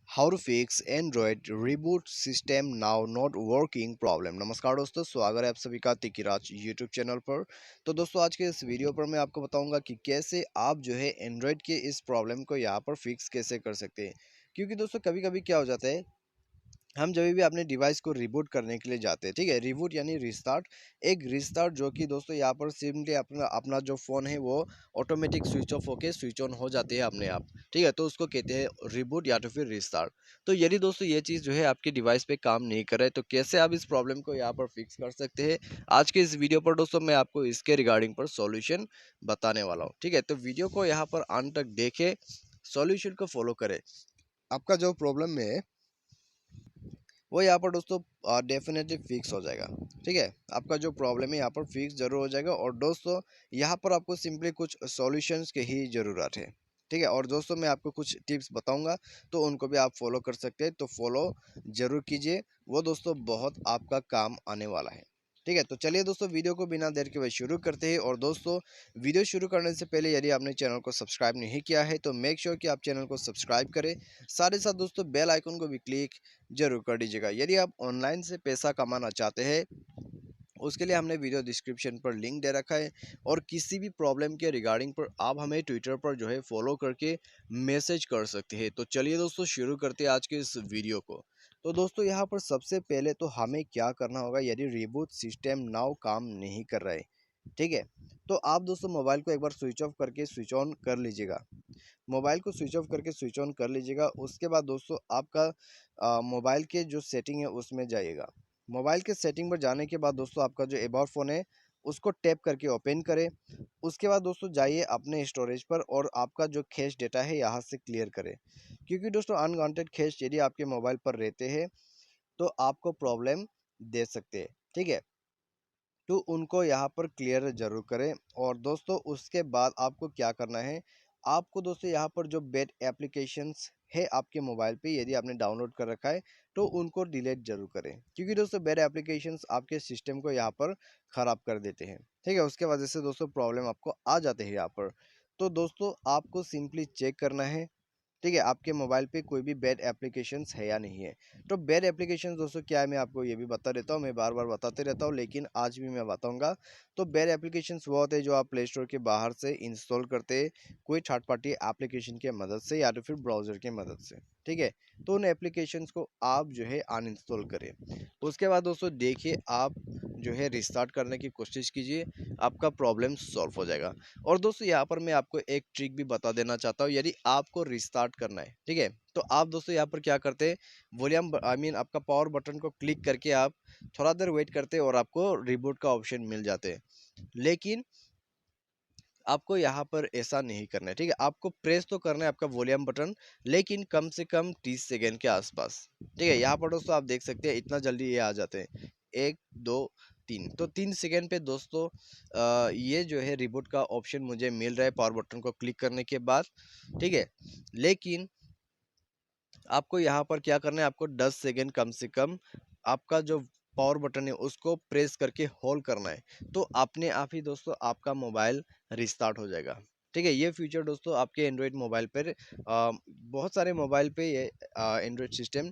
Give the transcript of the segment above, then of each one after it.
How to fix Android reboot system now not working problem. नमस्कार दोस्तों, स्वागत है आप सभी का तिकिराज यूट्यूब चैनल पर। तो दोस्तों, आज के इस वीडियो पर मैं आपको बताऊंगा कि कैसे आप जो है एंड्रॉयड के इस प्रॉब्लम को यहाँ पर फिक्स कैसे कर सकते हैं। क्योंकि दोस्तों कभी कभी क्या हो जाता है, हम जब भी अपने डिवाइस को रिबूट करने के लिए जाते हैं, ठीक है, रिबूट यानी रिस्टार्ट। एक रिस्टार्ट जो कि दोस्तों यहाँ पर सिंपली अपना अपना जो फ़ोन है वो ऑटोमेटिक स्विच ऑफ होके स्विच ऑन हो जाती है अपने आप। ठीक है, तो उसको कहते हैं रिबूट या तो फिर रिस्टार्ट। तो यदि दोस्तों ये चीज़ जो है आपके डिवाइस पे काम नहीं कर रहा है, तो कैसे आप इस प्रॉब्लम को यहाँ पर फिक्स कर सकते हैं, आज के इस वीडियो पर दोस्तों मैं आपको इसके रिगार्डिंग पर सॉल्यूशन बताने वाला हूँ। ठीक है, तो वीडियो को यहाँ पर अंत तक देखें, सॉल्यूशन को फॉलो करें। आपका जो प्रॉब्लम है वो यहाँ पर दोस्तों डेफिनेटली फिक्स हो जाएगा। ठीक है, आपका जो प्रॉब्लम है यहाँ पर फिक्स जरूर हो जाएगा। और दोस्तों यहाँ पर आपको सिंपली कुछ सॉल्यूशंस की ही ज़रूरत है। ठीक है, और दोस्तों मैं आपको कुछ टिप्स बताऊंगा, तो उनको भी आप फॉलो कर सकते हैं, तो फॉलो जरूर कीजिए, वो दोस्तों बहुत आपका काम आने वाला है। ठीक है, तो चलिए दोस्तों वीडियो को बिना देर के वही शुरू करते हैं। और दोस्तों वीडियो शुरू करने से पहले यदि आपने चैनल को सब्सक्राइब नहीं किया है तो मेक श्योर कि आप चैनल को सब्सक्राइब करें, साथ ही साथ दोस्तों बेल आइकन को भी क्लिक जरूर कर दीजिएगा। यदि आप ऑनलाइन से पैसा कमाना चाहते हैं, उसके लिए हमने वीडियो डिस्क्रिप्शन पर लिंक दे रखा है। और किसी भी प्रॉब्लम के रिगार्डिंग पर आप हमें ट्विटर पर जो है फॉलो करके मैसेज कर सकते हैं। तो चलिए दोस्तों शुरू करते हैं आज के इस वीडियो को। तो दोस्तों यहाँ पर सबसे पहले तो हमें क्या करना होगा, यदि रिबूट सिस्टम नाउ काम नहीं कर रहा है, ठीक है, तो आप दोस्तों मोबाइल को एक बार स्विच ऑफ करके स्विच ऑन कर लीजिएगा। मोबाइल को स्विच ऑफ करके स्विच ऑन कर लीजिएगा। उसके बाद दोस्तों आपका मोबाइल के जो सेटिंग है उसमें जाइएगा। मोबाइल के सेटिंग पर जाने के बाद दोस्तों आपका जो अबाउट फ़ोन है उसको टैप करके ओपन करें। उसके बाद दोस्तों जाइए अपने स्टोरेज पर और आपका जो कैश डेटा है यहाँ से क्लियर करें। क्योंकि दोस्तों अनवांटेड कैश यदि आपके मोबाइल पर रहते हैं तो आपको प्रॉब्लम दे सकते हैं। ठीक है, तो उनको यहाँ पर क्लियर ज़रूर करें। और दोस्तों उसके बाद आपको क्या करना है, आपको दोस्तों यहाँ पर जो बेड एप्लीकेशंस है आपके मोबाइल पे यदि आपने डाउनलोड कर रखा है तो उनको डिलीट जरूर करें। क्योंकि दोस्तों बेड एप्लीकेशंस आपके सिस्टम को यहाँ पर ख़राब कर देते हैं। ठीक है, उसके वजह से दोस्तों प्रॉब्लम आपको आ जाते हैं यहाँ पर। तो दोस्तों आपको सिंपली चेक करना है, ठीक है, आपके मोबाइल पे कोई भी बैड एप्लीकेशंस है या नहीं है। तो बैड एप्लीकेशंस दोस्तों क्या है, मैं आपको ये भी बता देता हूँ, मैं बार बार बताते रहता हूँ लेकिन आज भी मैं बताऊंगा। तो बैड एप्लीकेशंस वो होते हैं जो आप प्ले स्टोर के बाहर से इंस्टॉल करते हैं कोई थर्ड पार्टी एप्लीकेशन की मदद से या तो फिर ब्राउजर की मदद से। ठीक है, तो उन एप्लीकेशंस को आप जो है अनइंस्टॉल करें। उसके बाद दोस्तों देखिए आप जो है रिस्टार्ट करने की कोशिश कीजिए, आपका प्रॉब्लम सॉल्व हो जाएगा। और दोस्तों यहाँ पर मैं आपको एक ट्रिक भी बता देना चाहता हूँ, यदि आपको रिस्टार्ट करना है, ठीक है, तो आप दोस्तों यहाँ पर क्या करते हैं, वॉल्यूम आई मीन आपका पावर बटन को क्लिक करके आप थोड़ा देर वेट करते हैं और आपको रिबूट का ऑप्शन मिल जाते हैं। लेकिन आपको यहाँ पर ऐसा नहीं करना है। ठीक है, आपको प्रेस तो करना है आपका वॉल्यूम बटन, लेकिन कम से कम 30 सेकेंड के आसपास। ठीक है, यहाँ पर दोस्तों आप देख सकते हैं इतना जल्दी ये आ जाते हैं, 1 2 3, तो 3 सेकेंड पे दोस्तों ये जो है रिबूट का ऑप्शन मुझे मिल रहा है पावर बटन को क्लिक करने के बाद। ठीक है, लेकिन आपको यहाँ पर क्या करना है, आपको 10 सेकेंड कम से कम आपका जो पावर बटन है उसको प्रेस करके होल्ड करना है। तो अपने आप ही दोस्तों आपका मोबाइल रिस्टार्ट हो जाएगा। ठीक है, ये फीचर दोस्तों आपके एंड्रॉयड मोबाइल पर बहुत सारे मोबाइल पे ये एंड्रॉयड सिस्टम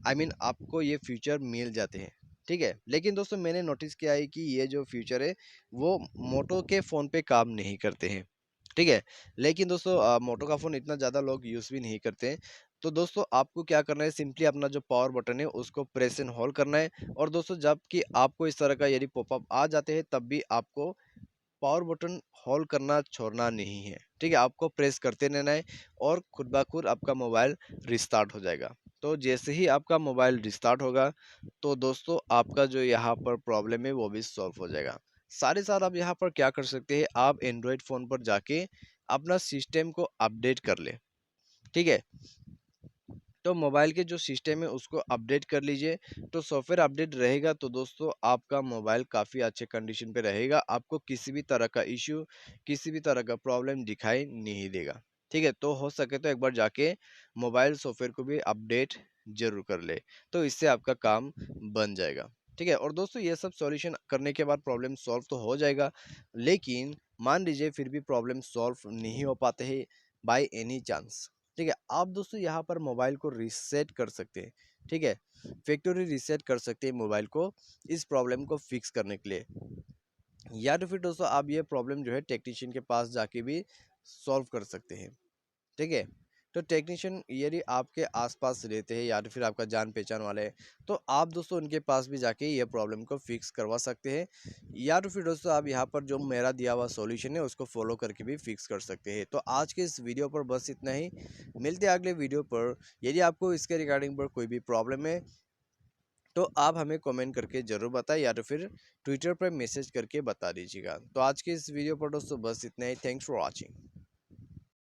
आई मीन आपको ये फीचर मिल जाते हैं। ठीक है, लेकिन दोस्तों मैंने नोटिस किया है कि ये जो फीचर है वो मोटो के फ़ोन पे काम नहीं करते हैं। ठीक है, लेकिन दोस्तों मोटो का फ़ोन इतना ज़्यादा लोग यूज़ भी नहीं करते हैं। तो दोस्तों आपको क्या करना है, सिंपली अपना जो पावर बटन है उसको प्रेस एंड होल्ड करना है। और दोस्तों जब कि आपको इस तरह का यदि पॉपअप आ जाते हैं तब भी आपको पावर बटन होल्ड करना छोड़ना नहीं है। ठीक है, आपको प्रेस करते रहना है और खुद ब खुद आपका मोबाइल रिस्टार्ट हो जाएगा। तो जैसे ही आपका मोबाइल रिस्टार्ट होगा तो दोस्तों आपका जो यहाँ पर प्रॉब्लम है वो भी सॉल्व हो जाएगा। साथ ही साथ आप यहाँ पर क्या कर सकते हैं, आप एंड्रॉयड फ़ोन पर जाके अपना सिस्टम को अपडेट कर ले। ठीक है, तो मोबाइल के जो सिस्टम है उसको अपडेट कर लीजिए। तो सॉफ्टवेयर अपडेट रहेगा तो दोस्तों आपका मोबाइल काफ़ी अच्छे कंडीशन पे रहेगा, आपको किसी भी तरह का इश्यू, किसी भी तरह का प्रॉब्लम दिखाई नहीं देगा। ठीक है, तो हो सके तो एक बार जाके मोबाइल सॉफ्टवेयर को भी अपडेट जरूर कर ले, तो इससे आपका काम बन जाएगा। ठीक है, और दोस्तों ये सब सॉल्यूशन करने के बाद प्रॉब्लम सॉल्व तो हो जाएगा, लेकिन मान लीजिए फिर भी प्रॉब्लम सॉल्व नहीं हो पाते हैं बाय एनी चांस, ठीक है, आप दोस्तों यहाँ पर मोबाइल को रीसेट कर सकते हैं। ठीक है, फैक्ट्री रीसेट कर सकते हैं मोबाइल को इस प्रॉब्लम को फिक्स करने के लिए। या तो फिर दोस्तों आप ये प्रॉब्लम जो है टेक्नीशियन के पास जाके भी सॉल्व कर सकते हैं। ठीक है, तो टेक्नीशियन यदि आपके आसपास रहते हैं या तो फिर आपका जान पहचान वाले हैं, तो आप दोस्तों उनके पास भी जाके ये प्रॉब्लम को फिक्स करवा सकते हैं। या तो फिर दोस्तों आप यहाँ पर जो मेरा दिया हुआ सॉल्यूशन है उसको फॉलो करके भी फिक्स कर सकते हैं। तो आज के इस वीडियो पर बस इतना ही, मिलते हैं अगले वीडियो पर। यदि आपको इसके रिगार्डिंग पर कोई भी प्रॉब्लम है तो आप हमें कमेंट करके ज़रूर बताएं या तो फिर ट्विटर पर मैसेज करके बता दीजिएगा। तो आज के इस वीडियो पर दोस्तों बस इतना ही। Thanks for watching.